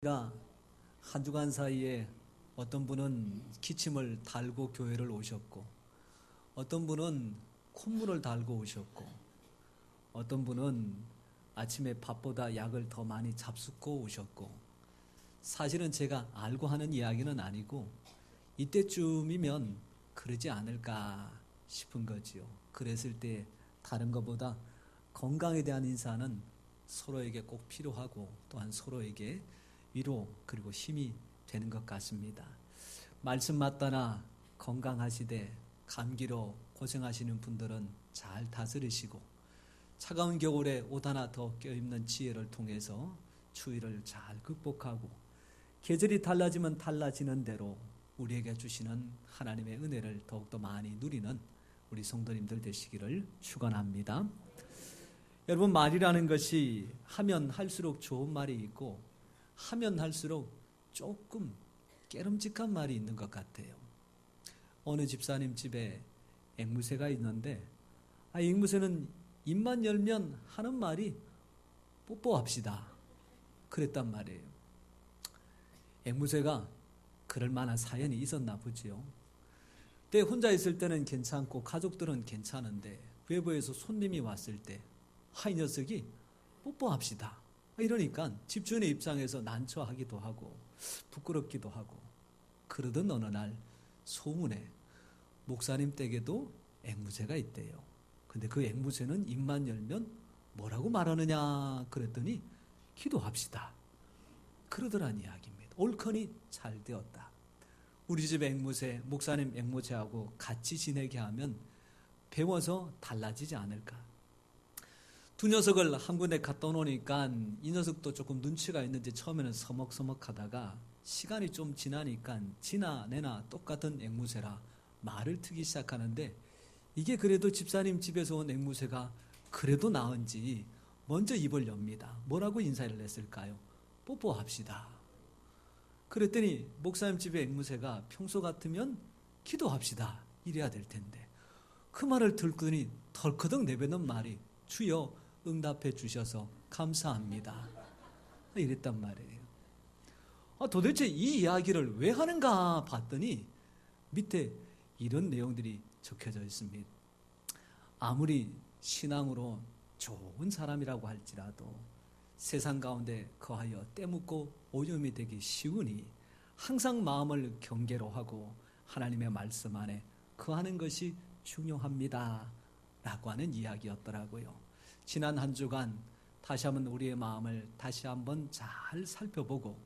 가 한 주간 사이에 어떤 분은 기침을 달고 교회를 오셨고, 어떤 분은 콧물을 달고 오셨고, 어떤 분은 아침에 밥보다 약을 더 많이 잡숫고 오셨고, 사실은 제가 알고 하는 이야기는 아니고 이때쯤이면 그러지 않을까 싶은 거지요. 그랬을 때 다른 것보다 건강에 대한 인사는 서로에게 꼭 필요하고, 또한 서로에게 위로 그리고 힘이 되는 것 같습니다. 말씀 맞다나 건강하시되 감기로 고생하시는 분들은 잘 다스리시고, 차가운 겨울에 옷 하나 더 껴입는 지혜를 통해서 추위를 잘 극복하고, 계절이 달라지면 달라지는 대로 우리에게 주시는 하나님의 은혜를 더욱더 많이 누리는 우리 성도님들 되시기를 축원합니다. 여러분, 말이라는 것이 하면 할수록 좋은 말이 있고, 하면 할수록 조금 깨름직한 말이 있는 것 같아요. 어느 집사님 집에 앵무새가 있는데, 앵무새는 입만 열면 하는 말이 뽀뽀합시다 그랬단 말이에요. 앵무새가 그럴 만한 사연이 있었나 보지요. 그때 혼자 있을 때는 괜찮고 가족들은 괜찮은데, 외부에서 손님이 왔을 때 이 녀석이 뽀뽀합시다 이러니까 집주인의 입장에서 난처하기도 하고 부끄럽기도 하고, 그러던 어느 날 소문에 목사님 댁에도 앵무새가 있대요. 근데 그 앵무새는 입만 열면 뭐라고 말하느냐 그랬더니 기도합시다 그러더란 이야기입니다. 옳거니 잘 되었다. 우리 집 앵무새, 목사님 앵무새하고 같이 지내게 하면 배워서 달라지지 않을까. 두 녀석을 한 군데 갖다 놓으니까 이 녀석도 조금 눈치가 있는지 처음에는 서먹서먹하다가 시간이 좀 지나니까 지나 내나 똑같은 앵무새라 말을 트기 시작하는데, 이게 그래도 집사님 집에서 온 앵무새가 그래도 나은지 먼저 입을 엽니다. 뭐라고 인사를 했을까요? 뽀뽀합시다. 그랬더니 목사님 집의 앵무새가 평소 같으면 기도합시다 이래야 될 텐데, 그 말을 듣더니 덜커덕 내뱉는 말이 주여 응답해 주셔서 감사합니다 이랬단 말이에요. 도대체 이 이야기를 왜 하는가 봤더니 밑에 이런 내용들이 적혀져 있습니다. 아무리 신앙으로 좋은 사람이라고 할지라도 세상 가운데 거하여 때묻고 오염이 되기 쉬우니 항상 마음을 경계로 하고 하나님의 말씀 안에 거하는 것이 중요합니다 라고 하는 이야기였더라고요. 지난 한 주간 다시 한번 우리의 마음을 다시 한번 잘 살펴보고,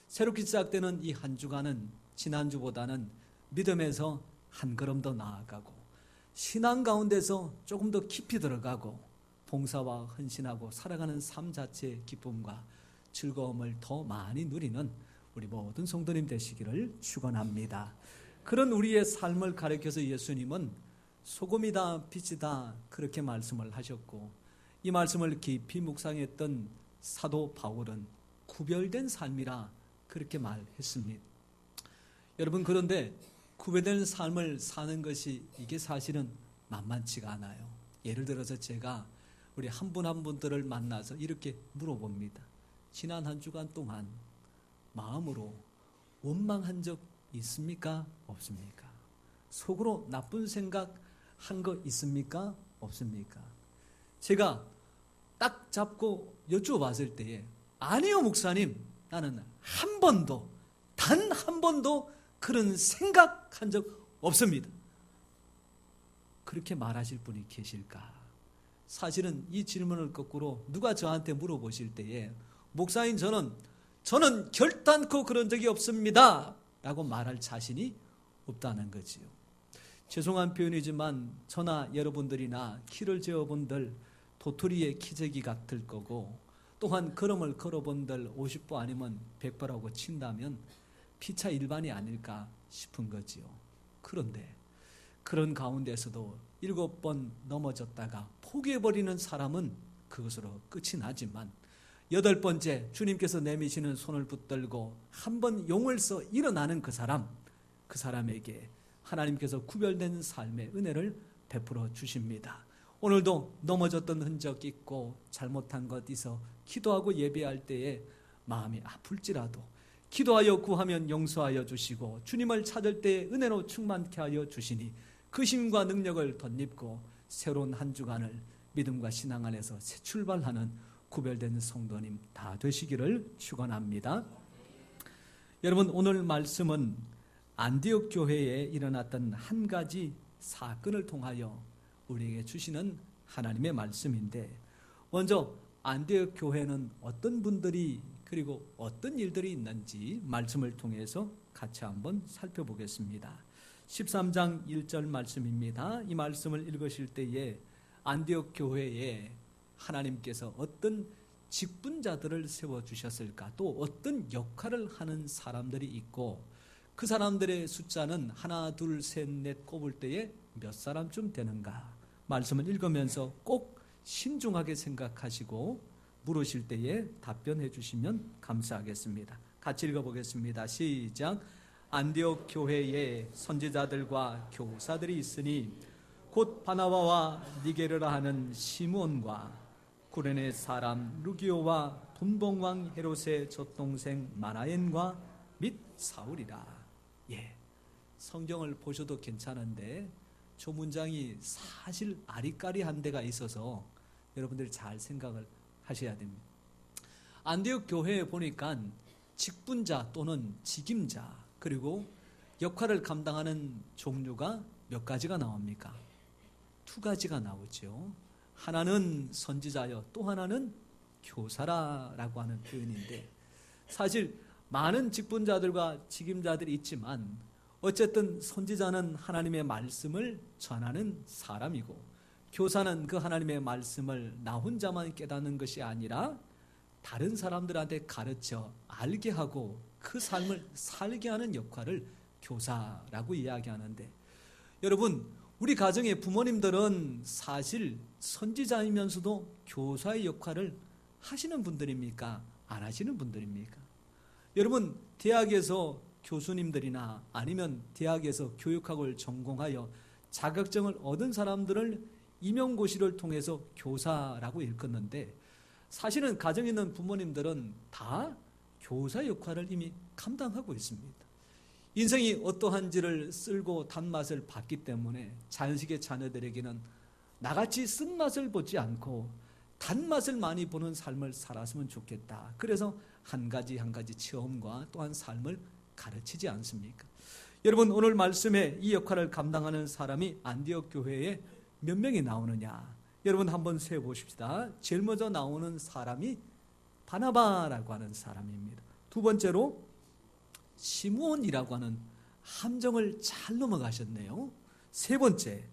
새롭게 시작되는 이 한 주간은 지난주보다는 믿음에서 한 걸음 더 나아가고, 신앙 가운데서 조금 더 깊이 들어가고, 봉사와 헌신하고 살아가는 삶 자체의 기쁨과 즐거움을 더 많이 누리는 우리 모든 성도님 되시기를 축원합니다. 그런 우리의 삶을 가르쳐서 예수님은 소금이다 빛이다 그렇게 말씀을 하셨고, 이 말씀을 깊이 묵상했던 사도 바울은 구별된 삶이라 그렇게 말했습니다. 여러분, 그런데 구별된 삶을 사는 것이 이게 사실은 만만치가 않아요. 예를 들어서 제가 우리 한 분 한 분들을 만나서 이렇게 물어봅니다. 지난 한 주간 동안 마음으로 원망한 적 있습니까? 없습니까? 속으로 나쁜 생각 한 거 있습니까? 없습니까? 제가 딱 잡고 여쭈어봤을 때에 아니요 목사님, 나는 한 번도 단 한 번도 그런 생각한 적 없습니다. 그렇게 말하실 분이 계실까? 사실은 이 질문을 거꾸로 누가 저한테 물어보실 때에 목사님 저는 결단코 그런 적이 없습니다 라고 말할 자신이 없다는 거지요. 죄송한 표현이지만 저나 여러분들이나 키를 재어본들 도토리에 키재기 같을 거고, 또한 걸음을 걸어본들 50보 아니면 100보라고 친다면 피차 일반이 아닐까 싶은 거지요. 그런데 그런 가운데서도 7번 넘어졌다가 포기해버리는 사람은 그것으로 끝이 나지만, 8번째 주님께서 내미시는 손을 붙들고 한 번 용을 써 일어나는 그 사람에게 하나님께서 구별된 삶의 은혜를 베풀어 주십니다. 오늘도 넘어졌던 흔적 있고 잘못한 것 있어 기도하고 예배할 때에 마음이 아플지라도 기도하여 구하면 용서하여 주시고 주님을 찾을 때 은혜로 충만케 하여 주시니 그 힘과 능력을 덧입고 새로운 한 주간을 믿음과 신앙 안에서 새 출발하는 구별된 성도님 다 되시기를 축원합니다. 여러분, 오늘 말씀은 안디옥 교회에 일어났던 한 가지 사건을 통하여 우리에게 주시는 하나님의 말씀인데, 먼저 안디옥 교회는 어떤 분들이 그리고 어떤 일들이 있는지 말씀을 통해서 같이 한번 살펴보겠습니다. 13장 1절 말씀입니다. 이 말씀을 읽으실 때에 안디옥 교회에 하나님께서 어떤 직분자들을 세워주셨을까, 또 어떤 역할을 하는 사람들이 있고 그 사람들의 숫자는 하나, 둘, 셋, 넷 꼽을 때에 몇 사람쯤 되는가, 말씀을 읽으면서 꼭 신중하게 생각하시고 물으실 때에 답변해 주시면 감사하겠습니다. 같이 읽어보겠습니다. 시작. 안디옥 교회에 선지자들과 교사들이 있으니 곧 바나바와 니게르라 하는 시므온과 구레네 사람 루기오와 분봉왕 헤롯의 젖동생 마나엔과 및 사울이라. 성경을 보셔도 괜찮은데 저 문장이 사실 아리까리한 데가 있어서 여러분들이 잘 생각을 하셔야 됩니다. 안디옥 교회에 보니까 직분자 또는 직임자 그리고 역할을 감당하는 종류가 몇 가지가 나옵니까? 두 가지가 나오죠. 하나는 선지자여 또 하나는 교사라고 하는 표현인데, 사실 많은 직분자들과 직임자들이 있지만 어쨌든 선지자는 하나님의 말씀을 전하는 사람이고, 교사는 그 하나님의 말씀을 나 혼자만 깨닫는 것이 아니라 다른 사람들한테 가르쳐 알게 하고 그 삶을 살게 하는 역할을 교사라고 이야기하는데, 여러분, 우리 가정의 부모님들은 사실 선지자이면서도 교사의 역할을 하시는 분들입니까? 안 하시는 분들입니까? 여러분, 대학에서 교수님들이나 아니면 대학에서 교육학을 전공하여 자격증을 얻은 사람들을 임용고시를 통해서 교사라고 일컫는데, 사실은 가정에 있는 부모님들은 다 교사 역할을 이미 감당하고 있습니다. 인생이 어떠한지를 쓸고 단맛을 봤기 때문에 자연식의 자녀들에게는 나같이 쓴맛을 보지 않고 단맛을 많이 보는 삶을 살았으면 좋겠다. 그래서 한 가지 한 가지 체험과 또한 삶을 가르치지 않습니까? 여러분, 오늘 말씀에 이 역할을 감당하는 사람이 안디옥 교회에 몇 명이 나오느냐? 여러분 한번 세어보십시다. 제일 먼저 나오는 사람이 바나바라고 하는 사람입니다. 두 번째로 시므온이라고 하는 함정을 잘 넘어가셨네요. 세 번째,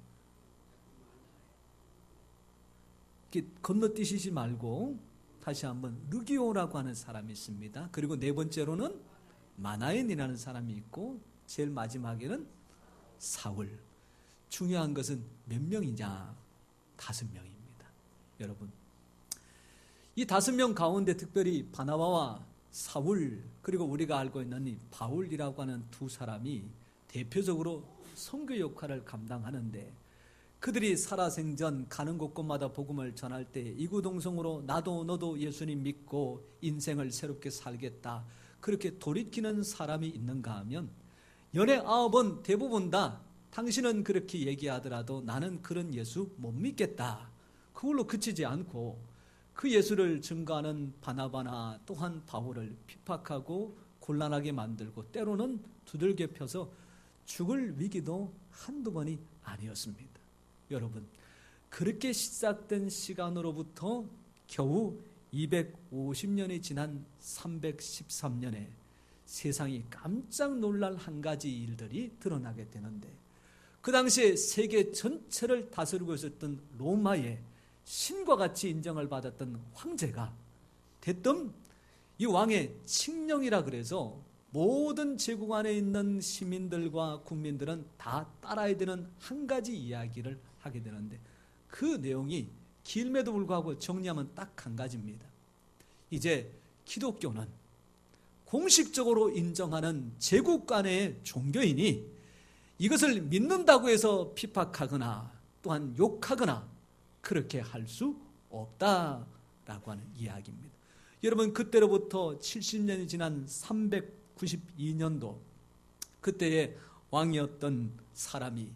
건너뛰시지 말고 다시 한번 르기오라고 하는 사람이 있습니다. 그리고 네 번째로는 마나엔이라는 사람이 있고 제일 마지막에는 사울. 중요한 것은 몇 명이냐? 5명입니다. 여러분, 이 5명 가운데 특별히 바나바와 사울, 그리고 우리가 알고 있는 이 바울이라고 하는 두 사람이 대표적으로 선교 역할을 감당하는데, 그들이 살아생전 가는 곳곳마다 복음을 전할 때 이구동성으로 나도 너도 예수님 믿고 인생을 새롭게 살겠다, 그렇게 돌이키는 사람이 있는가 하면 연애 9번 대부분 다 당신은 그렇게 얘기하더라도 나는 그런 예수 못 믿겠다, 그걸로 그치지 않고 그 예수를 증거하는 바나바나 또한 바울을 핍박하고 곤란하게 만들고 때로는 두들겨 펴서 죽을 위기도 한두 번이 아니었습니다. 여러분, 그렇게 시작된 시간으로부터 겨우 250년이 지난 313년에 세상이 깜짝 놀랄 한 가지 일들이 드러나게 되는데, 그 당시에 세계 전체를 다스리고 있었던 로마의 신과 같이 인정을 받았던 황제가 대뜸 이 왕의 칙령이라 그래서 모든 제국 안에 있는 시민들과 국민들은 다 따라야 되는 한 가지 이야기를 하게 되는데, 그 내용이 길음에도 불구하고 정리하면 딱 한 가지입니다. 이제 기독교는 공식적으로 인정하는 제국 간의 종교이니 이것을 믿는다고 해서 핍박하거나 또한 욕하거나 그렇게 할 수 없다라고 하는 이야기입니다. 여러분, 그때로부터 70년이 지난 392년도 그때의 왕이었던 사람이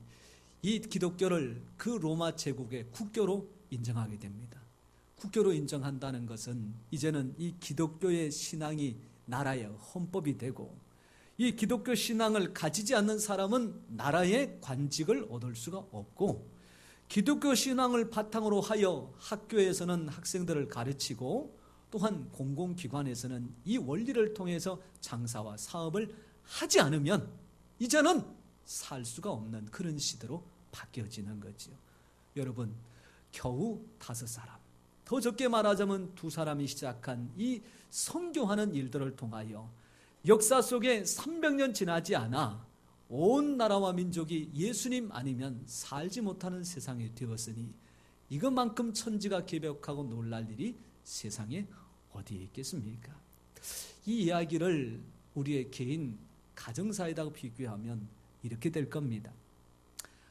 이 기독교를 그 로마 제국의 국교로 인정하게 됩니다. 국교로 인정한다는 것은 이제는 이 기독교의 신앙이 나라의 헌법이 되고, 이 기독교 신앙을 가지지 않는 사람은 나라의 관직을 얻을 수가 없고, 기독교 신앙을 바탕으로 하여 학교에서는 학생들을 가르치고, 또한 공공기관에서는 이 원리를 통해서 장사와 사업을 하지 않으면 이제는 살 수가 없는 그런 시대로 바뀌어지는 거지요. 여러분, 겨우 5사람, 더 적게 말하자면 2사람이 시작한 이 선교하는 일들을 통하여 역사 속에 300년 지나지 않아 온 나라와 민족이 예수님 아니면 살지 못하는 세상이 되었으니 이것만큼 천지가 개벽하고 놀랄 일이 세상에 어디에 있겠습니까? 이 이야기를 우리의 개인 가정사에다가 비교하면 이렇게 될 겁니다.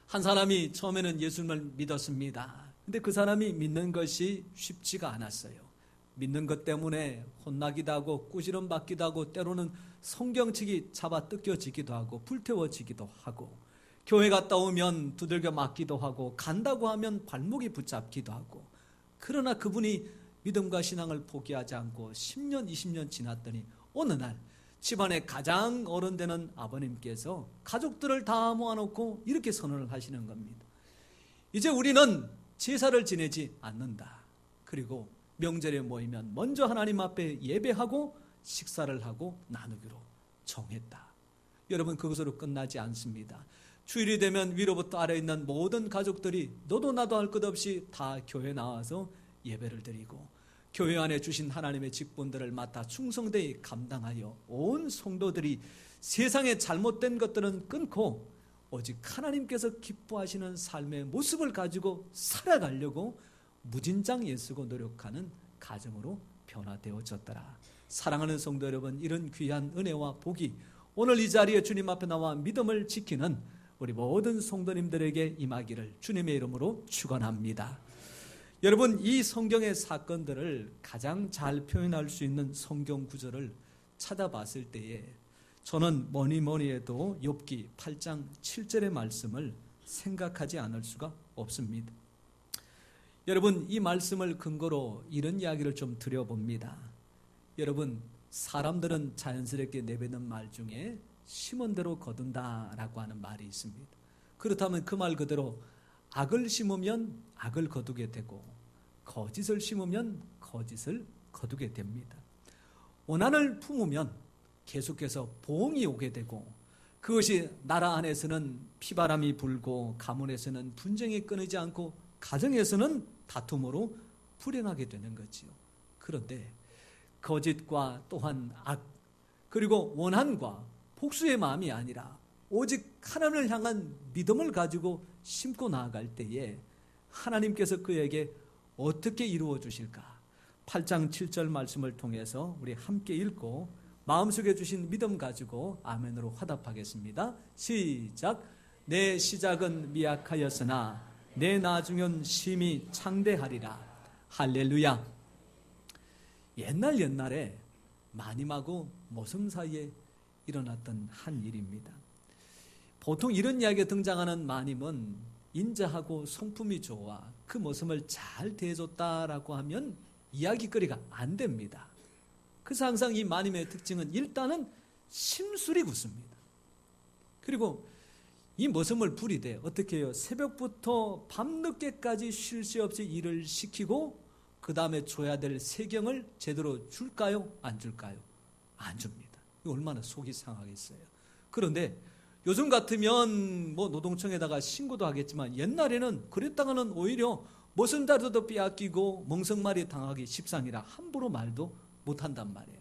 한 사람이 처음에는 예수님을 믿었습니다. 근데 그 사람이 믿는 것이 쉽지가 않았어요. 믿는 것 때문에 혼나기도 하고 꾸지람 받기도 하고, 때로는 성경책이 잡아 뜯겨지기도 하고 불태워지기도 하고, 교회 갔다 오면 두들겨 맞기도 하고, 간다고 하면 발목이 붙잡기도 하고. 그러나 그분이 믿음과 신앙을 포기하지 않고 10년 20년 지났더니 어느 날 집안의 가장 어른되는 아버님께서 가족들을 다 모아놓고 이렇게 선언을 하시는 겁니다. 이제 우리는 제사를 지내지 않는다. 그리고 명절에 모이면 먼저 하나님 앞에 예배하고 식사를 하고 나누기로 정했다. 여러분, 그것으로 끝나지 않습니다. 주일이 되면 위로부터 아래에 있는 모든 가족들이 너도 나도 할 것 없이 다 교회에 나와서 예배를 드리고, 교회 안에 주신 하나님의 직분들을 맡아 충성되이 감당하여 온 성도들이 세상의 잘못된 것들은 끊고 오직 하나님께서 기뻐하시는 삶의 모습을 가지고 살아가려고 무진장 애쓰고 노력하는 가정으로 변화되어졌더라. 사랑하는 성도 여러분, 이런 귀한 은혜와 복이 오늘 이 자리에 주님 앞에 나와 믿음을 지키는 우리 모든 성도님들에게 임하기를 주님의 이름으로 축원합니다. 여러분, 이 성경의 사건들을 가장 잘 표현할 수 있는 성경 구절을 찾아봤을 때에 저는 뭐니 해도 욥기 8장 7절의 말씀을 생각하지 않을 수가 없습니다. 여러분, 이 말씀을 근거로 이런 이야기를 좀 드려봅니다. 여러분, 사람들은 자연스럽게 내뱉는 말 중에 심은 대로 거둔다라고 하는 말이 있습니다. 그렇다면 그 말 그대로 악을 심으면 악을 거두게 되고 거짓을 심으면 거짓을 거두게 됩니다. 원한을 품으면 계속해서 보응이 오게 되고, 그것이 나라 안에서는 피바람이 불고 가문에서는 분쟁이 끊이지 않고 가정에서는 다툼으로 불행하게 되는 거지요. 그런데 거짓과 또한 악, 그리고 원한과 복수의 마음이 아니라 오직 하나님을 향한 믿음을 가지고 심고 나아갈 때에 하나님께서 그에게 어떻게 이루어 주실까? 8장 7절 말씀을 통해서 우리 함께 읽고 마음속에 주신 믿음 가지고 아멘으로 화답하겠습니다. 시작. 내 시작은 미약하였으나 내 나중은 심히 창대하리라. 할렐루야. 옛날에 마님하고 모성 사이에 일어났던 한 일입니다. 보통 이런 이야기에 등장하는 마님은 인자하고 성품이 좋아 그 모습을 잘 대해줬다라고 하면 이야기거리가 안 됩니다. 그래서 항상 이 마님의 특징은 일단은 심술이 굳습니다. 그리고 이 모습을 부리되 어떻게 해요? 새벽부터 밤늦게까지 쉴 새 없이 일을 시키고 그 다음에 줘야 될 세경을 제대로 줄까요? 안 줄까요? 안 줍니다. 이거 얼마나 속이 상하겠어요. 그런데 요즘 같으면 뭐 노동청에다가 신고도 하겠지만 옛날에는 그랬다가는 오히려 모성자료도 빼앗기고 멍석말이 당하기 십상이라 함부로 말도 못한단 말이에요.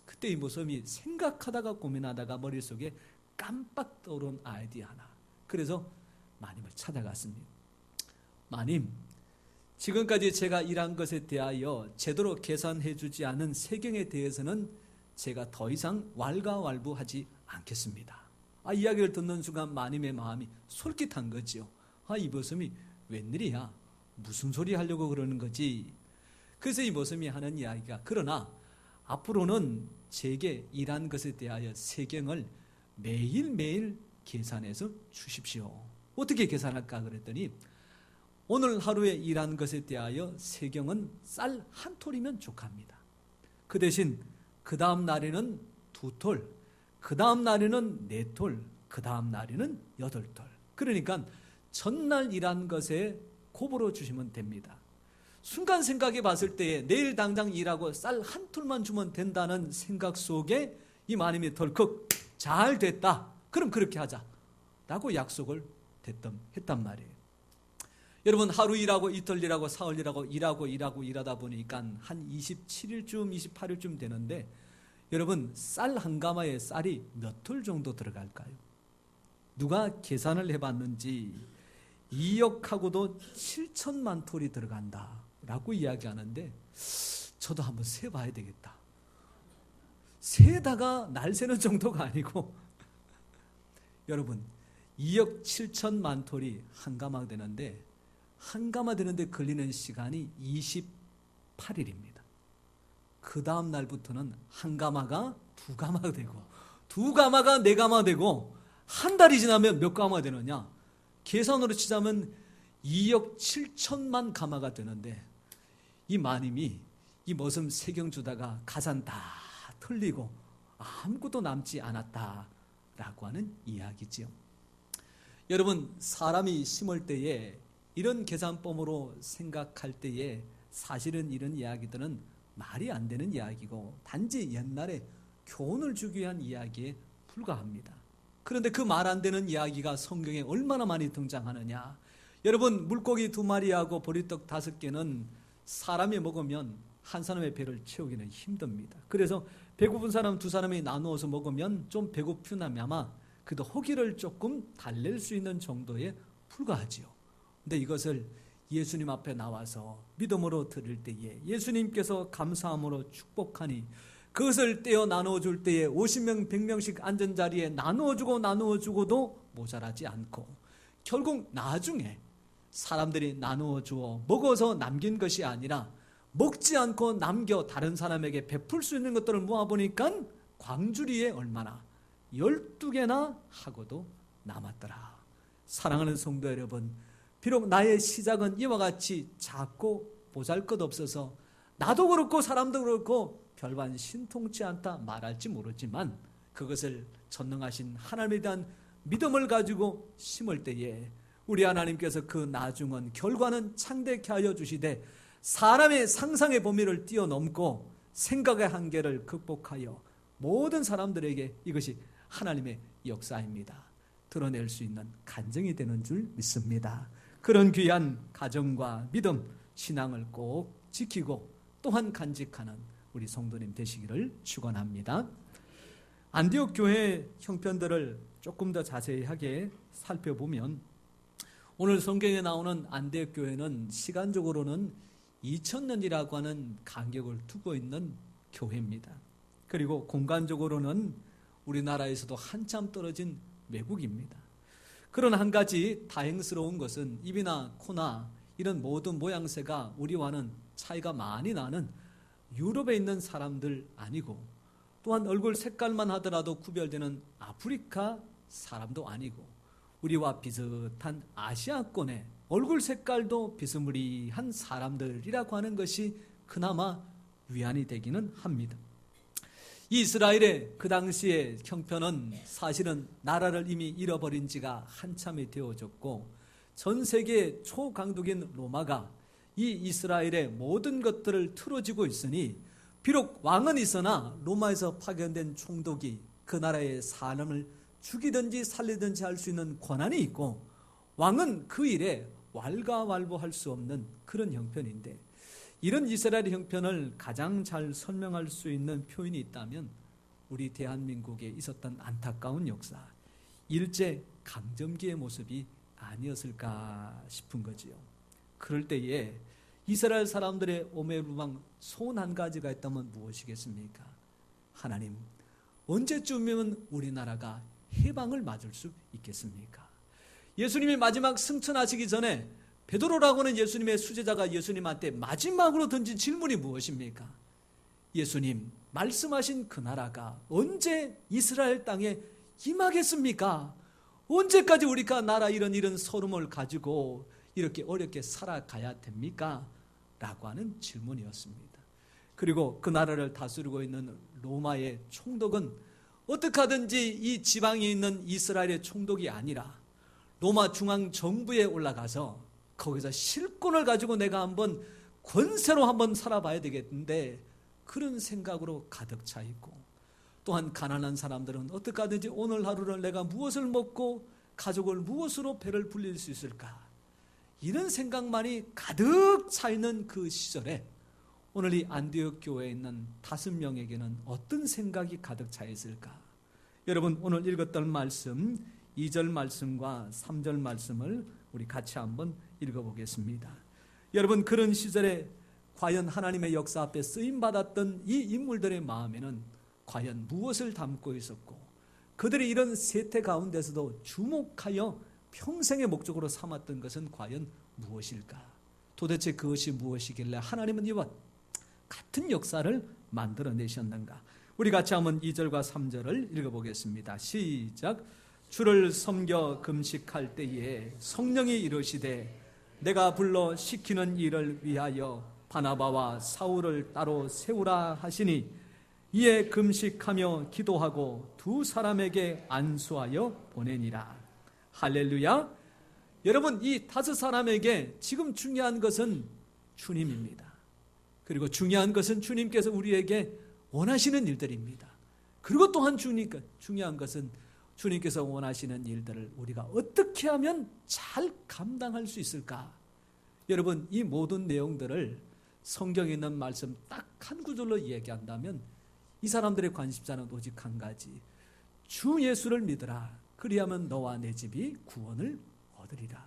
그때 이 모습이 생각하다가 고민하다가 머릿속에 깜빡 떠오른 아이디어 하나. 그래서 마님을 찾아갔습니다. 마님, 지금까지 제가 일한 것에 대하여 제대로 계산해 주지 않은 세경에 대해서는 제가 더 이상 왈가왈부하지 않겠습니다. 이야기를 듣는 순간 마님의 마음이 솔깃한 거죠. 이 모습이 웬일이야? 무슨 소리 하려고 그러는 거지? 그래서 이 모습이 하는 이야기가, 그러나 앞으로는 제게 일한 것에 대하여 세경을 매일매일 계산해서 주십시오. 어떻게 계산할까 그랬더니 오늘 하루에 일한 것에 대하여 세경은 쌀 한 톨이면 족합니다. 그 대신 그 다음 날에는 2톨, 그 다음 날에는 4톨, 그 다음 날에는 8톨. 그러니까 전날 일한 것에 곱으로 주시면 됩니다. 순간 생각해 봤을 때에 내일 당장 일하고 쌀 한 톨만 주면 된다는 생각 속에 이 마님이 덜컥 잘 됐다. 그럼 그렇게 하자. 라고 약속을 했단 말이에요. 여러분 하루 일하고 이틀 일하고 사흘 일하고 일하다 보니까 한 27일쯤 28일쯤 되는데 여러분 쌀 한 가마에 쌀이 몇 톨 정도 들어갈까요? 누가 계산을 해봤는지 2억하고도 7천만 톨이 들어간다 라고 이야기하는데 저도 한번 세봐야 되겠다. 세다가 날 세는 정도가 아니고 여러분 2억 7천만 톨이 한 가마 되는데 한 가마 되는데 걸리는 시간이 28일입니다. 그 다음 날부터는 한 가마가 2가마가 되고 2가마가 4가마 되고 한 달이 지나면 몇 가마 되느냐? 계산으로 치자면 2억 7천만 가마가 되는데 이 마님이 이 머슴 세경 주다가 가산 다 틀리고 아무것도 남지 않았다라고 하는 이야기지요. 여러분 사람이 심을 때에 이런 계산법으로 생각할 때에 사실은 이런 이야기들은 말이 안 되는 이야기고 단지 옛날에 교훈을 주기 위한 이야기에 불과합니다. 그런데 그 말 안 되는 이야기가 성경에 얼마나 많이 등장하느냐. 여러분 물고기 2마리하고 보리떡 5개는 사람이 먹으면 한 사람의 배를 채우기는 힘듭니다. 그래서 배고픈 사람 2사람이 나누어서 먹으면 좀 배고프나마마 그래도 허기를 조금 달랠 수 있는 정도에 불과하지요. 근데 이것을 예수님 앞에 나와서 믿음으로 들을 때에 예수님께서 감사함으로 축복하니 그것을 떼어 나누어줄 때에 50명 100명씩 앉은 자리에 나누어주고도 모자라지 않고 결국 나중에 사람들이 나누어주어 먹어서 남긴 것이 아니라 먹지 않고 남겨 다른 사람에게 베풀 수 있는 것들을 모아보니까 광주리에 얼마나 12개나 하고도 남았더라. 사랑하는 성도 여러분, 비록 나의 시작은 이와 같이 작고 보잘것없어서 나도 그렇고 사람도 그렇고 별반 신통치 않다 말할지 모르지만 그것을 전능하신 하나님에 대한 믿음을 가지고 심을 때에 우리 하나님께서 그 나중은 결과는 창대케 하여 주시되 사람의 상상의 범위를 뛰어넘고 생각의 한계를 극복하여 모든 사람들에게 이것이 하나님의 역사입니다. 드러낼 수 있는 간증이 되는 줄 믿습니다. 그런 귀한 가정과 믿음, 신앙을 꼭 지키고 또한 간직하는 우리 성도님 되시기를 축원합니다. 안디옥 교회 형편들을 조금 더 자세하게 살펴보면 오늘 성경에 나오는 안디옥 교회는 시간적으로는 2000년이라고 하는 간격을 두고 있는 교회입니다. 그리고 공간적으로는 우리나라에서도 한참 떨어진 외국입니다. 그러나 한 가지 다행스러운 것은 입이나 코나 이런 모든 모양새가 우리와는 차이가 많이 나는 유럽에 있는 사람들 아니고 또한 얼굴 색깔만 하더라도 구별되는 아프리카 사람도 아니고 우리와 비슷한 아시아권의 얼굴 색깔도 비스무리한 사람들이라고 하는 것이 그나마 위안이 되기는 합니다. 이스라엘의 그 당시의 형편은 사실은 나라를 이미 잃어버린 지가 한참이 되어졌고 전 세계 초강국인 로마가 이 이스라엘의 모든 것들을 틀어지고 있으니 비록 왕은 있으나 로마에서 파견된 총독이 그 나라의 사람을 죽이든지 살리든지 할 수 있는 권한이 있고 왕은 그 일에 왈가왈부할 수 없는 그런 형편인데 이런 이스라엘의 형편을 가장 잘 설명할 수 있는 표현이 있다면 우리 대한민국에 있었던 안타까운 역사, 일제 강점기의 모습이 아니었을까 싶은 거지요. 그럴 때에 이스라엘 사람들의 오매불망 소원 한 가지가 있다면 무엇이겠습니까? 하나님, 언제쯤이면 우리나라가 해방을 맞을 수 있겠습니까? 예수님이 마지막 승천하시기 전에 베드로라고 하는 예수님의 수제자가 예수님한테 마지막으로 던진 질문이 무엇입니까? 예수님, 말씀하신 그 나라가 언제 이스라엘 땅에 임하겠습니까? 언제까지 우리가 나라 이런 서름을 가지고 이렇게 어렵게 살아가야 됩니까? 라고 하는 질문이었습니다. 그리고 그 나라를 다스리고 있는 로마의 총독은 어떻게 하든지 이 지방에 있는 이스라엘의 총독이 아니라 로마 중앙정부에 올라가서 거기서 실권을 가지고 내가 한번 권세로 한번 살아봐야 되겠는데, 그런 생각으로 가득 차 있고, 또한 가난한 사람들은 어떻게 하든지 오늘 하루를 내가 무엇을 먹고 가족을 무엇으로 배를 불릴 수 있을까, 이런 생각만이 가득 차 있는 그 시절에 오늘 이 안디옥 교회에 있는 5명에게는 어떤 생각이 가득 차 있을까? 여러분, 오늘 읽었던 말씀 2절 말씀과 3절 말씀을 우리 같이 한번 읽어보겠습니다. 여러분, 그런 시절에 과연 하나님의 역사 앞에 쓰임받았던 이 인물들의 마음에는 과연 무엇을 담고 있었고, 그들이 이런 세태 가운데서도 주목하여 평생의 목적으로 삼았던 것은 과연 무엇일까? 도대체 그것이 무엇이길래 하나님은 이와 같은 역사를 만들어내셨는가? 우리 같이 한번 2절과 3절을 읽어보겠습니다. 시작. 주를 섬겨 금식할 때에 성령이 이르시되 내가 불러 시키는 일을 위하여 바나바와 사울을 따로 세우라 하시니 이에 금식하며 기도하고 2 사람에게 안수하여 보내니라. 할렐루야. 여러분, 이 5 사람에게 지금 중요한 것은 주님입니다. 그리고 중요한 것은 주님께서 우리에게 원하시는 일들입니다. 그리고 또한 중요한 것은 주님께서 원하시는 일들을 우리가 어떻게 하면 잘 감당할 수 있을까? 여러분, 이 모든 내용들을 성경에 있는 말씀 딱 한 구절로 얘기한다면 이 사람들의 관심사는 오직 한 가지. 주 예수를 믿으라. 그리하면 너와 내 집이 구원을 얻으리라.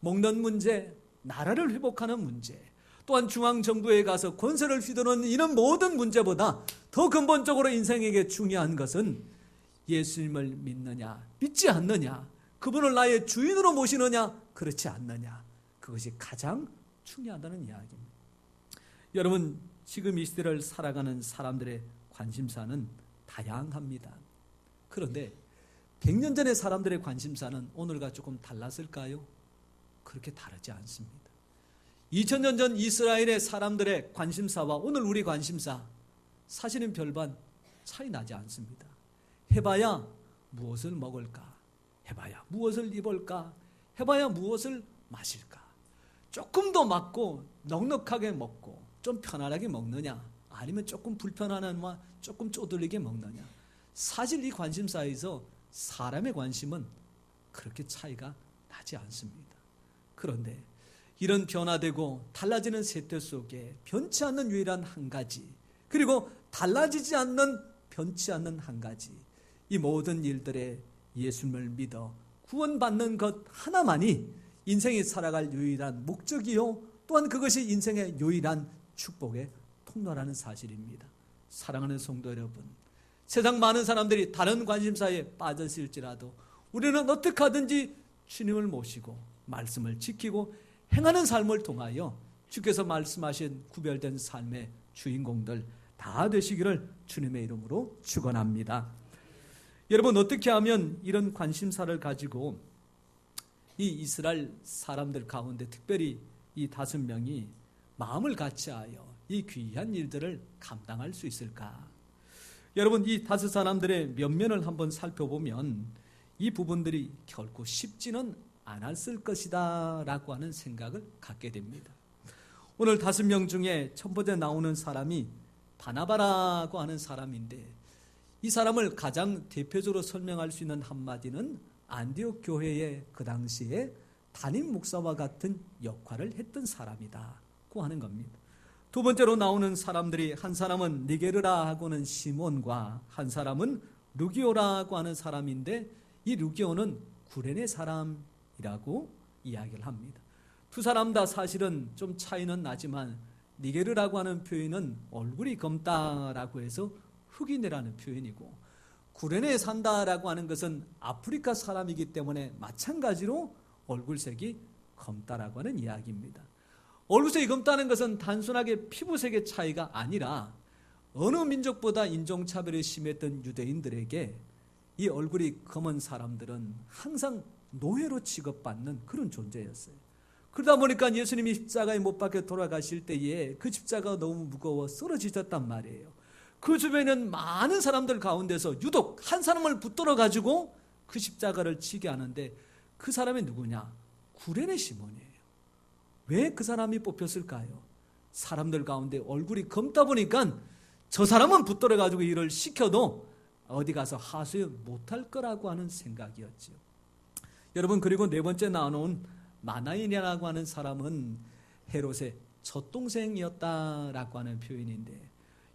먹는 문제, 나라를 회복하는 문제, 또한 중앙정부에 가서 권세를 휘두르는 이런 모든 문제보다 더 근본적으로 인생에게 중요한 것은 예수님을 믿느냐, 믿지 않느냐, 그분을 나의 주인으로 모시느냐, 그렇지 않느냐, 그것이 가장 중요하다는 이야기입니다. 여러분, 지금 이 시대를 살아가는 사람들의 관심사는 다양합니다. 그런데 100년 전의 사람들의 관심사는 오늘과 조금 달랐을까요? 그렇게 다르지 않습니다. 2000년 전 이스라엘의 사람들의 관심사와 오늘 우리 관심사, 사실은 별반 차이 나지 않습니다. 해봐야 무엇을 먹을까? 해봐야 무엇을 입을까? 해봐야 무엇을 마실까? 조금 더 맞고 넉넉하게 먹고 좀 편안하게 먹느냐, 아니면 조금 불편하나 조금 쪼들리게 먹느냐. 사실 이 관심사에서 사람의 관심은 그렇게 차이가 나지 않습니다. 그런데 이런 변화되고 달라지는 세태 속에 변치 않는 유일한 한 가지, 그리고 달라지지 않는 변치 않는 한 가지, 이 모든 일들에 예수님을 믿어 구원받는 것 하나만이 인생이 살아갈 유일한 목적이요, 또한 그것이 인생의 유일한 축복의 통로라는 사실입니다. 사랑하는 성도 여러분, 세상 많은 사람들이 다른 관심사에 빠졌을지라도 우리는 어떻게 하든지 주님을 모시고 말씀을 지키고 행하는 삶을 통하여 주께서 말씀하신 구별된 삶의 주인공들 다 되시기를 주님의 이름으로 축원합니다. 여러분, 어떻게 하면 이런 관심사를 가지고 이 이스라엘 사람들 가운데 특별히 이 5명이 마음을 같이하여 이 귀한 일들을 감당할 수 있을까? 여러분, 이 5 사람들의 면면을 한번 살펴보면 이 부분들이 결코 쉽지는 않았을 것이다 라고 하는 생각을 갖게 됩니다. 오늘 5명 중에 첫 번째 나오는 사람이 바나바라고 하는 사람인데, 이 사람을 가장 대표적으로 설명할 수 있는 한마디는 안디옥 교회의 그 당시에 담임 목사와 같은 역할을 했던 사람이다고 하는 겁니다. 두 번째로 나오는 사람들이, 한 사람은 니게르라하고는 시몬과 한 사람은 루기오라고 하는 사람인데, 이 루기오는 구레네 사람이라고 이야기를 합니다. 두 사람 다 사실은 좀 차이는 나지만 니게르라고 하는 표현은 얼굴이 검다라고 해서 흑인이라는 표현이고, 구레네에 산다라고 하는 것은 아프리카 사람이기 때문에 마찬가지로 얼굴색이 검다라고 하는 이야기입니다. 얼굴색이 검다는 것은 단순하게 피부색의 차이가 아니라 어느 민족보다 인종차별이 심했던 유대인들에게 이 얼굴이 검은 사람들은 항상 노예로 취급받는 그런 존재였어요. 그러다 보니까 예수님이 십자가에 못 박혀 돌아가실 때에 그 십자가가 너무 무거워 쓰러지셨단 말이에요. 그 주변에는 많은 사람들 가운데서 유독 한 사람을 붙들어 가지고 그 십자가를 지게 하는데 그 사람이 누구냐? 구레네 시몬이에요. 왜 그 사람이 뽑혔을까요? 사람들 가운데 얼굴이 검다 보니까 저 사람은 붙들어 가지고 일을 시켜도 어디 가서 하소연 못할 거라고 하는 생각이었죠. 여러분, 그리고 네 번째 나온 마나인이라고 하는 사람은 헤롯의 젖동생이었다라고 하는 표현인데,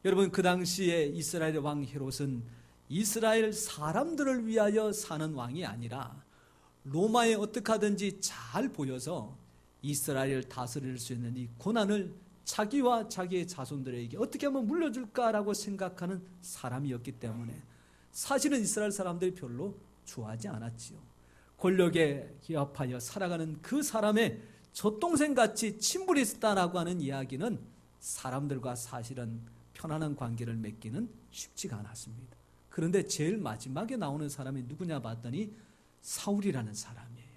여러분, 그 당시에 이스라엘 왕 헤롯은 이스라엘 사람들을 위하여 사는 왕이 아니라 로마에 어떻게 하든지 잘 보여서 이스라엘을 다스릴 수 있는 이 고난을 자기와 자기의 자손들에게 어떻게 하면 물려줄까라고 생각하는 사람이었기 때문에 사실은 이스라엘 사람들이 별로 좋아하지 않았지요. 권력에 기합하여 살아가는 그 사람의 젖동생같이 친분이 있었다라고 하는 이야기는 사람들과 사실은 편안한 관계를 맺기는 쉽지가 않았습니다. 그런데 제일 마지막에 나오는 사람이 누구냐 봤더니 사울이라는 사람이에요.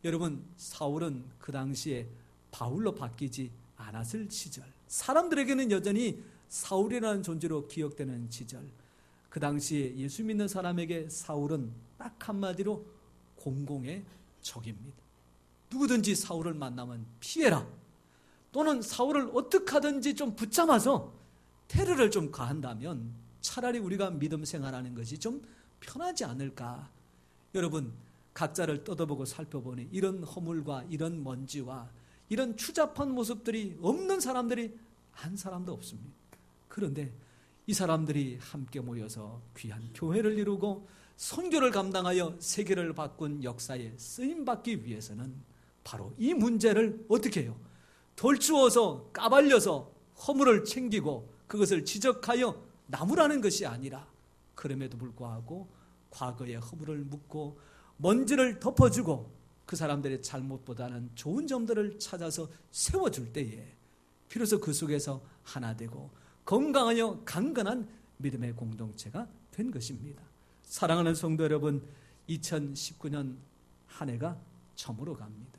여러분, 사울은 그 당시에 바울로 바뀌지 않았을 시절, 사람들에게는 여전히 사울이라는 존재로 기억되는 시절, 그 당시에 예수 믿는 사람에게 사울은 딱 한마디로 공공의 적입니다. 누구든지 사울을 만나면 피해라, 또는 사울을 어떻게 하든지 좀 붙잡아서 테러를 좀 가한다면 차라리 우리가 믿음 생활하는 것이 좀 편하지 않을까. 여러분, 각자를 뜯어보고 살펴보니 이런 허물과 이런 먼지와 이런 추잡한 모습들이 없는 사람들이 한 사람도 없습니다. 그런데 이 사람들이 함께 모여서 귀한 교회를 이루고 선교를 감당하여 세계를 바꾼 역사에 쓰임받기 위해서는 바로 이 문제를 어떻게 해요? 덜추어서 까발려서 허물을 챙기고 그것을 지적하여 나무라는 것이 아니라, 그럼에도 불구하고 과거의 허물을 묻고 먼지를 덮어주고 그 사람들의 잘못보다는 좋은 점들을 찾아서 세워줄 때에 비로소 그 속에서 하나 되고 건강하여 강건한 믿음의 공동체가 된 것입니다. 사랑하는 성도 여러분, 2019년 한 해가 저물어 갑니다.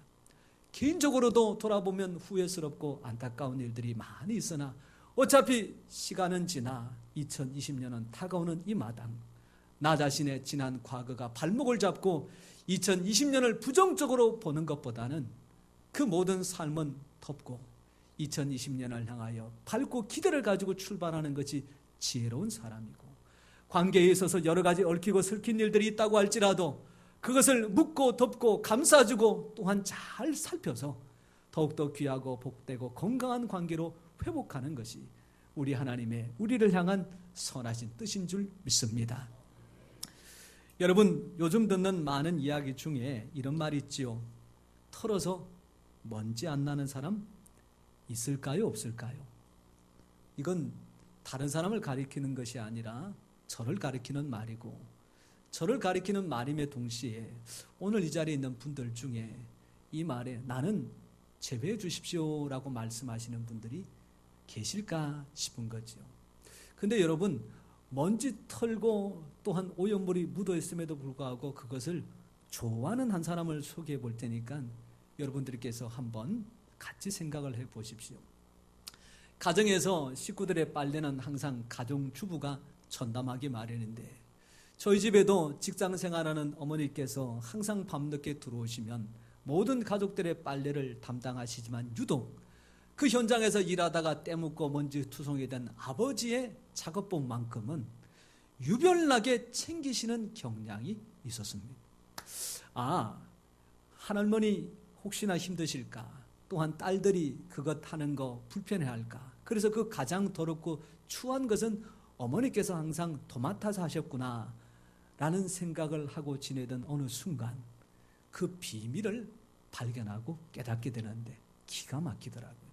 개인적으로도 돌아보면 후회스럽고 안타까운 일들이 많이 있으나 어차피 시간은 지나 2020년은 다가오는 이 마당, 나 자신의 지난 과거가 발목을 잡고 2020년을 부정적으로 보는 것보다는 그 모든 삶은 덮고 2020년을 향하여 밝고 기대를 가지고 출발하는 것이 지혜로운 사람이고, 관계에 있어서 여러 가지 얽히고 설킨 일들이 있다고 할지라도 그것을 묻고 덮고 감싸주고 또한 잘 살펴서 더욱더 귀하고 복되고 건강한 관계로 회복하는 것이 우리 하나님의 우리를 향한 선하신 뜻인 줄 믿습니다. 여러분, 요즘 듣는 많은 이야기 중에 이런 말이 있지요. 털어서 먼지 안 나는 사람 있을까요, 없을까요? 이건 다른 사람을 가리키는 것이 아니라 저를 가리키는 말이고, 저를 가리키는 말임에 동시에 오늘 이 자리에 있는 분들 중에 이 말에 나는 제외해 주십시오라고 말씀하시는 분들이 계실까 싶은 거죠. 근데 여러분, 먼지 털고 또한 오염물이 묻어 있음에도 불구하고 그것을 좋아하는 한 사람을 소개해 볼 테니까 여러분들께서 한번 같이 생각을 해 보십시오. 가정에서 식구들의 빨래는 항상 가정주부가 전담하기 마련인데, 저희 집에도 직장 생활하는 어머니께서 항상 밤늦게 들어오시면 모든 가족들의 빨래를 담당하시지만 유독 그 현장에서 일하다가 때묻고 먼지 투성이 된 아버지의 작업복만큼은 유별나게 챙기시는 경향이 있었습니다. 할머니 혹시나 힘드실까? 또한 딸들이 그것 하는 거 불편해할까? 그래서 그 가장 더럽고 추한 것은 어머니께서 항상 도맡아서 하셨구나 라는 생각을 하고 지내던 어느 순간 그 비밀을 발견하고 깨닫게 되는데 기가 막히더라고요.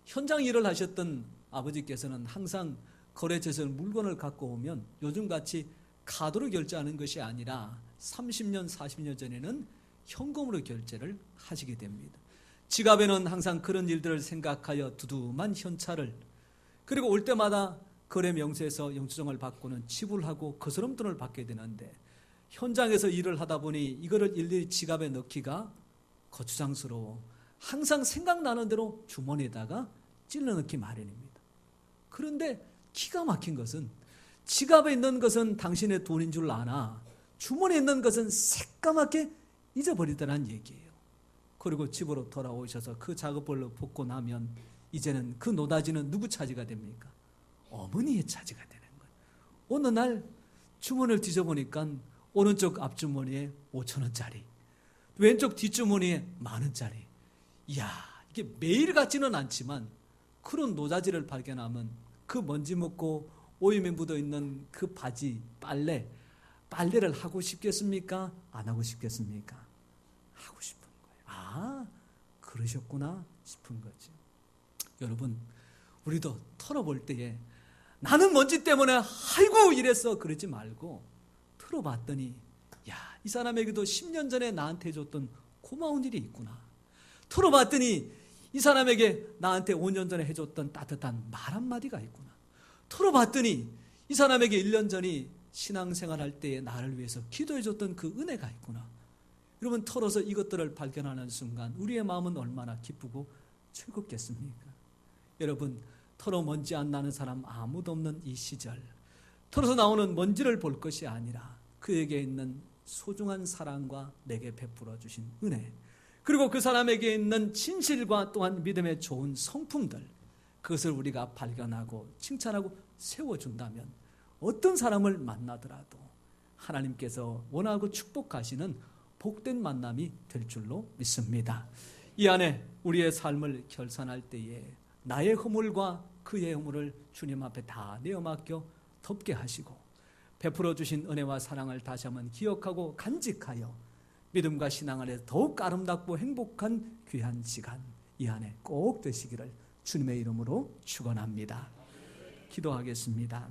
현장 일을 하셨던 아버지께서는 항상 거래처에서 물건을 갖고 오면 요즘같이 카드로 결제하는 것이 아니라 30년, 40년 전에는 현금으로 결제를 하시게 됩니다. 지갑에는 항상 그런 일들을 생각하여 두툼한 현찰을, 그리고 올 때마다 거래 명세에서 영수증을 받고는 지불하고 거스름돈을 받게 되는데 현장에서 일을 하다 보니 이거를 일일이 지갑에 넣기가 거추장스러워 항상 생각나는 대로 주머니에다가 찔러 넣기 마련입니다. 그런데 기가 막힌 것은 지갑에 있는 것은 당신의 돈인 줄 아나 주머니에 있는 것은 새까맣게 잊어버리더란 얘기예요. 그리고 집으로 돌아오셔서 그 작업을 벗고 나면 이제는 그 노다지는 누구 차지가 됩니까? 어머니의 차지가 되는 거예요. 어느 날 주머니를 뒤져보니까 오른쪽 앞주머니에 5,000원짜리, 왼쪽 뒷주머니에 10,000원짜리. 이야, 이게 매일 같지는 않지만 그런 노다지를 발견하면 그 먼지 묻고 오염이 묻어있는 그 바지, 빨래를 하고 싶겠습니까? 안 하고 싶겠습니까? 하고 싶은 거예요. 아, 그러셨구나 싶은 거지. 여러분, 우리도 털어볼 때에 나는 먼지 때문에 아이고 이랬어 그러지 말고 털어봤더니 야, 이 사람에게도 10년 전에 나한테 해줬던 고마운 일이 있구나. 털어봤더니 이 사람에게 나한테 5년 전에 해줬던 따뜻한 말 한마디가 있구나. 털어봤더니 이 사람에게 1년 전이 신앙생활할 때에 나를 위해서 기도해줬던 그 은혜가 있구나. 여러분, 털어서 이것들을 발견하는 순간 우리의 마음은 얼마나 기쁘고 즐겁겠습니까? 여러분, 털어 먼지 안 나는 사람 아무도 없는 이 시절, 털어서 나오는 먼지를 볼 것이 아니라 그에게 있는 소중한 사랑과 내게 베풀어 주신 은혜, 그리고 그 사람에게 있는 진실과 또한 믿음의 좋은 성품들, 그것을 우리가 발견하고 칭찬하고 세워준다면 어떤 사람을 만나더라도 하나님께서 원하고 축복하시는 복된 만남이 될 줄로 믿습니다. 이 안에 우리의 삶을 결산할 때에 나의 허물과 그의 허물을 주님 앞에 다 내어 맡겨 덮게 하시고 베풀어 주신 은혜와 사랑을 다시 한번 기억하고 간직하여 믿음과 신앙 안에서 더욱 아름답고 행복한 귀한 시간 이 안에 꼭 되시기를 주님의 이름으로 축원합니다. 기도하겠습니다.